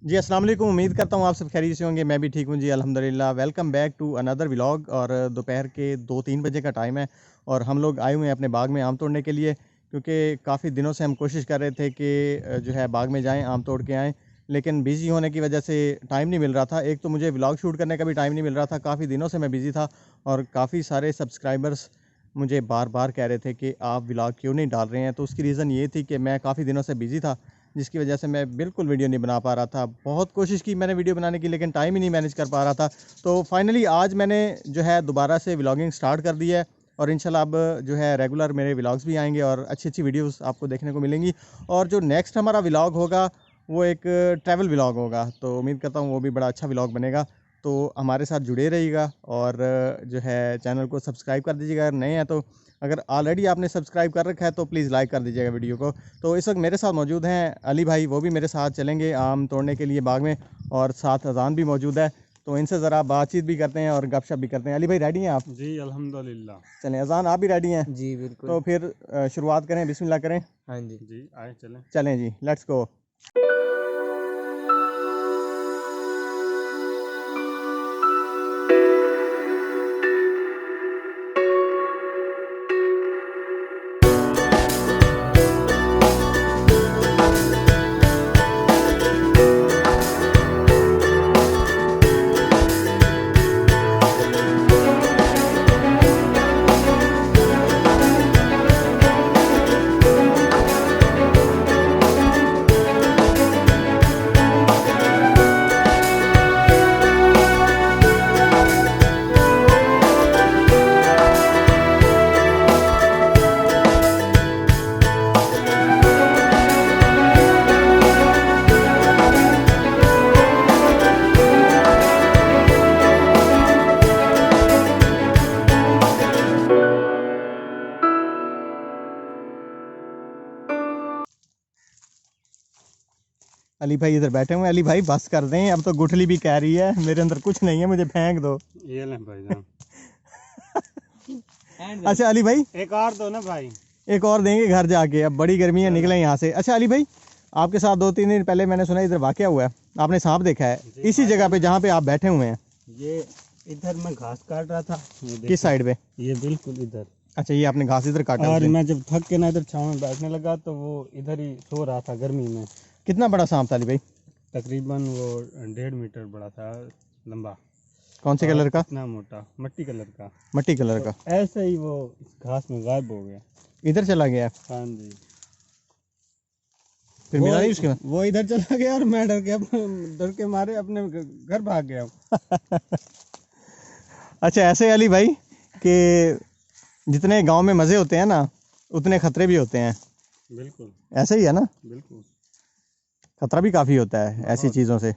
जी अस्सलाम वालेकुम। उम्मीद करता हूँ आप सब खैरियत से होंगे। मैं भी ठीक हूँ जी अल्हम्दुलिल्लाह। Welcome back to another vlog. और दोपहर के 2-3 बजे का टाइम है और हम लोग आए हुए हैं अपने बाग में आम तोड़ने के लिए, क्योंकि काफ़ी दिनों से हम कोशिश कर रहे थे कि जो है बाग में जाएं, आम तोड़ के आएँ, लेकिन बिज़ी होने की वजह से टाइम नहीं मिल रहा था। एक तो मुझे व्लॉग शूट करने का भी टाइम नहीं मिल रहा था, काफ़ी दिनों से मैं बिज़ी था और काफ़ी सारे सब्सक्राइबर्स मुझे बार बार कह रहे थे कि आप व्लॉग क्यों नहीं डाल रहे हैं। तो उसकी रीज़न ये थी कि मैं काफ़ी दिनों से बिज़ी था, जिसकी वजह से मैं बिल्कुल वीडियो नहीं बना पा रहा था। बहुत कोशिश की मैंने वीडियो बनाने की, लेकिन टाइम ही नहीं मैनेज कर पा रहा था। तो फाइनली आज मैंने जो है दोबारा से व्लॉगिंग स्टार्ट कर दी है और इंशाल्लाह अब जो है रेगुलर मेरे व्लॉग्स भी आएंगे और अच्छी अच्छी वीडियोस आपको देखने को मिलेंगी। और जो नेक्स्ट हमारा व्लॉग होगा वो एक ट्रैवल व्लॉग होगा, तो उम्मीद करता हूँ वो भी बड़ा अच्छा व्लॉग बनेगा। तो हमारे साथ जुड़े रहिएगा और जो है चैनल को सब्सक्राइब कर दीजिएगा अगर नए हैं तो। अगर ऑलरेडी आपने सब्सक्राइब कर रखा है तो प्लीज़ लाइक कर दीजिएगा वीडियो को। तो इस वक्त मेरे साथ मौजूद हैं अली भाई, वो भी मेरे साथ चलेंगे आम तोड़ने के लिए बाग में, और साथ अजान भी मौजूद है। तो इनसे ज़रा बातचीत भी करते हैं और गपशप भी करते हैं। अली भाई रेडी हैं आप? जी अल्हम्दुलिल्लाह। चलें, अजान आप भी रेडी हैं? जी बिल्कुल। तो फिर शुरुआत करें, बिस्मिल्लाह करें। हाँ जी। जी आए चलें। चलें जी, लेट्स गो। अली भाई इधर बैठे हुए हैं। अली भाई बस कर दें, अब तो गुठली भी कह रही है मेरे अंदर कुछ नहीं है, मुझे फेंक दो। ये लें भाईजान। अच्छा अली भाई एक और दो ना भाई। एक और देंगे घर जाके, अब बड़ी गर्मी है, निकले यहाँ से। अच्छा अली भाई, आपके साथ 2-3 दिन पहले मैंने सुना इधर वाकया हुआ है, आपने सांप देखा है इसी जगह पे जहाँ पे आप बैठे हुए हैं। ये इधर मैं घास काट रहा था। किस साइड पे? ये बिल्कुल इधर। अच्छा, ये आपने घास इधर काटा और उसे। मैं जब थक के ना इधर छाँव में बैठने लगा तो वो इधर ही सो रहा था गर्मी में। कितना बड़ा सांप था अली भाई? तकरीबन वो 1.5 मीटर बड़ा था, लंबा। कौन से कलर का? इतना मोटा, मट्टी कलर का। मट्टी कलर का। तो ऐसे ही वो इस घास में गायब हो गया। इधर चला गया? हाँ जी। फिर मिला नहीं उसके बाद? वो इधर चला गया और मैं डर के मारे अपने घर भाग गया। अच्छा ऐसे अली भाई कि जितने गांव में मज़े होते हैं ना, उतने खतरे भी होते हैं। बिल्कुल ऐसे ही है ना, बिल्कुल। खतरा भी काफ़ी होता है ऐसी चीज़ों से।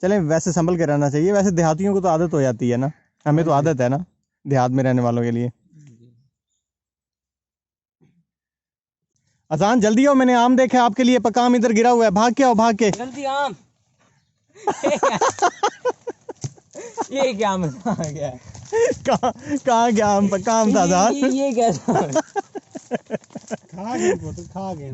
चलें, वैसे संभल के रहना चाहिए। वैसे देहातियों को तो आदत हो जाती है ना, हमें तो आदत है ना देहात में रहने वालों के लिए। अजान जल्दी आओ, मैंने आम देखा है आपके लिए, पक्का आम इधर गिरा हुआ है, भाग के आओ भाग के। जल्दी आम। ये क्या आम आ गया? कहाँ गया आम? पक्का आम था अजान। ये कैसा? खा गए वो तो खा गए।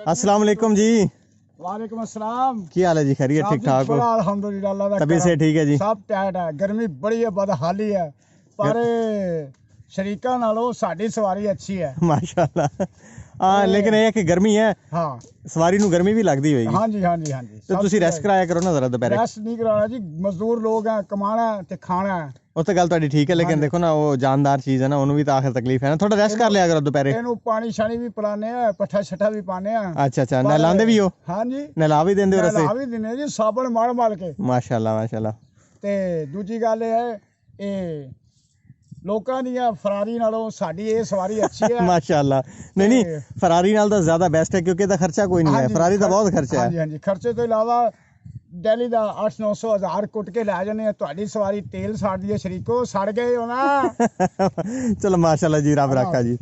अस्सलाम वालेकुम जी। वालेकुम अस्सलाम। की हाल है जी? खैरियत? ठीक ठाक हो? अल्हम्दुलिल्लाह अल्लाह दा तबीयत से ठीक है जी? सब टाइट है, गर्मी बड़ी है, बदहाली है, पर शरीका नालों साडी सवारी अच्छी है माशाल्लाह। हाँ लेकिन ये है कि गर्मी है, हाँ सवारी नू गर्मी भी लगती होगी। हाँ जी हाँ जी हाँ जी। तो तुसी रेस्ट कराया करो ना जरा दोपहर। रेस्ट नहीं कराना जी, मजदूर लोग हैं, कमाना है ते खाना है। वो तो गल तुहाडी ठीक है, लेकिन देखो ना वो जानदार चीज़ है ना, उन्होंने भी तो आखिर तकलीफ है ना, थोड़ा रेस्ट कर लिया करो दोपहर। इनू पानी शानी भी पिलाने हैं, पट्ठा छठा भी पाने हैं। अच्छा अच्छा, नहलांदे भी हो? हाँ जी, नहला भी देंदे हो रस्ते? नहला भी दिने जी, साबन मार मार के। माशाल्लाह माशाल्लाह। ते दूजी गल ये है, ये लोकां दी फरारी नालों साडी ये सवारी अच्छी है। माशाल्लाह। नहीं नहीं, फरारी नाल तो ज्यादा बेस्ट है क्योंकि इसदा खर्चा कोई नहीं है, फरारी का बहुत खर्चा हाँ है। जी हाँ जी, खर्चे तो इलावा डेली का 800-900 हज़ार कुट के लै जाने, तुहाडी सवारी तेल साड़ दिए शरीको, सड़ गए हो ना। चलो माशाल्लाह जी, रब रखा जी।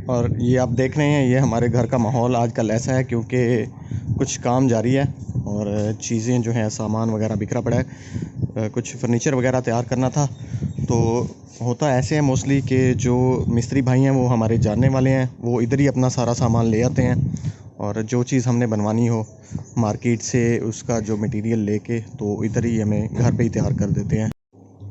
और ये आप देख रहे हैं, ये हमारे घर का माहौल आजकल ऐसा है क्योंकि कुछ काम जारी है और चीज़ें जो हैं, सामान वगैरह बिखरा पड़ा है। कुछ फर्नीचर वगैरह तैयार करना था। तो होता ऐसे है मोस्टली कि जो मिस्त्री भाई हैं वो हमारे जानने वाले हैं, वो इधर ही अपना सारा सामान ले आते हैं और जो चीज़ हमने बनवानी हो मार्केट से उसका जो मटेरियल लेके तो इधर ही हमें घर पे ही तैयार कर देते हैं।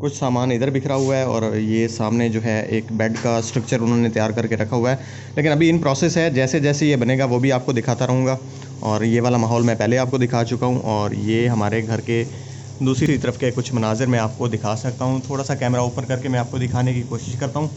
कुछ सामान इधर बिखरा हुआ है और ये सामने जो है एक बेड का स्ट्रक्चर उन्होंने तैयार करके रखा हुआ है, लेकिन अभी इन प्रोसेस है। जैसे जैसे ये बनेगा वो भी आपको दिखाता रहूँगा। और ये वाला माहौल मैं पहले आपको दिखा चुका हूँ और ये हमारे घर के दूसरी तरफ के कुछ मनाजिर मैं आपको दिखा सकता हूँ। थोड़ा सा कैमरा ऊपर करके मैं आपको दिखाने की कोशिश करता हूँ।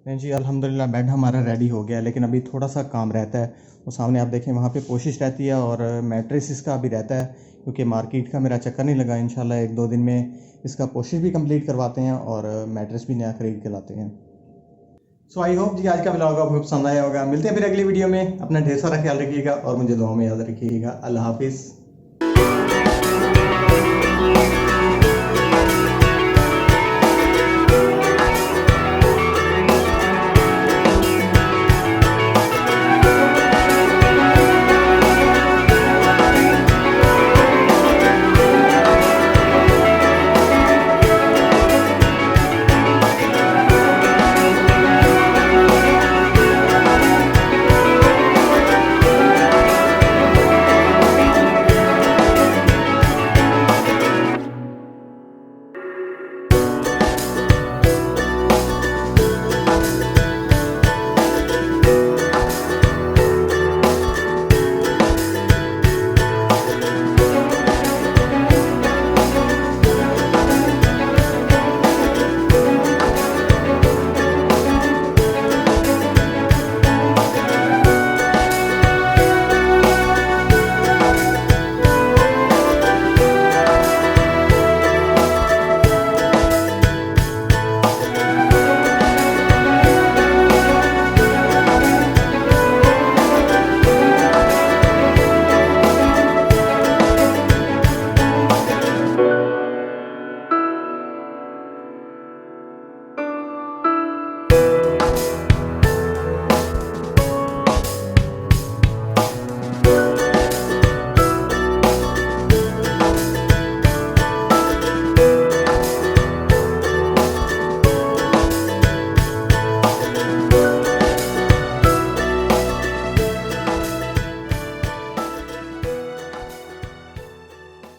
नहीं जी, अल्हम्दुलिल्लाह बेड हमारा रेडी हो गया, लेकिन अभी थोड़ा सा काम रहता है। वो सामने आप देखें वहाँ पे कोशिश रहती है और मैट्रेस इसका अभी रहता है, क्योंकि मार्केट का मेरा चक्कर नहीं लगा। इंशाल्लाह 1-2 दिन में इसका कोशिश भी कंप्लीट करवाते हैं और मैट्रेस भी नया ख़रीद के लाते हैं। सो आई होप जी आज का व्लॉग आपको पसंद आया होगा। मिलते हैं फिर अगली वीडियो में। अपना ढेर सारा ख्याल रखिएगा और मुझे दुआ में याद रखिएगा। अल्लाह हाफिज़।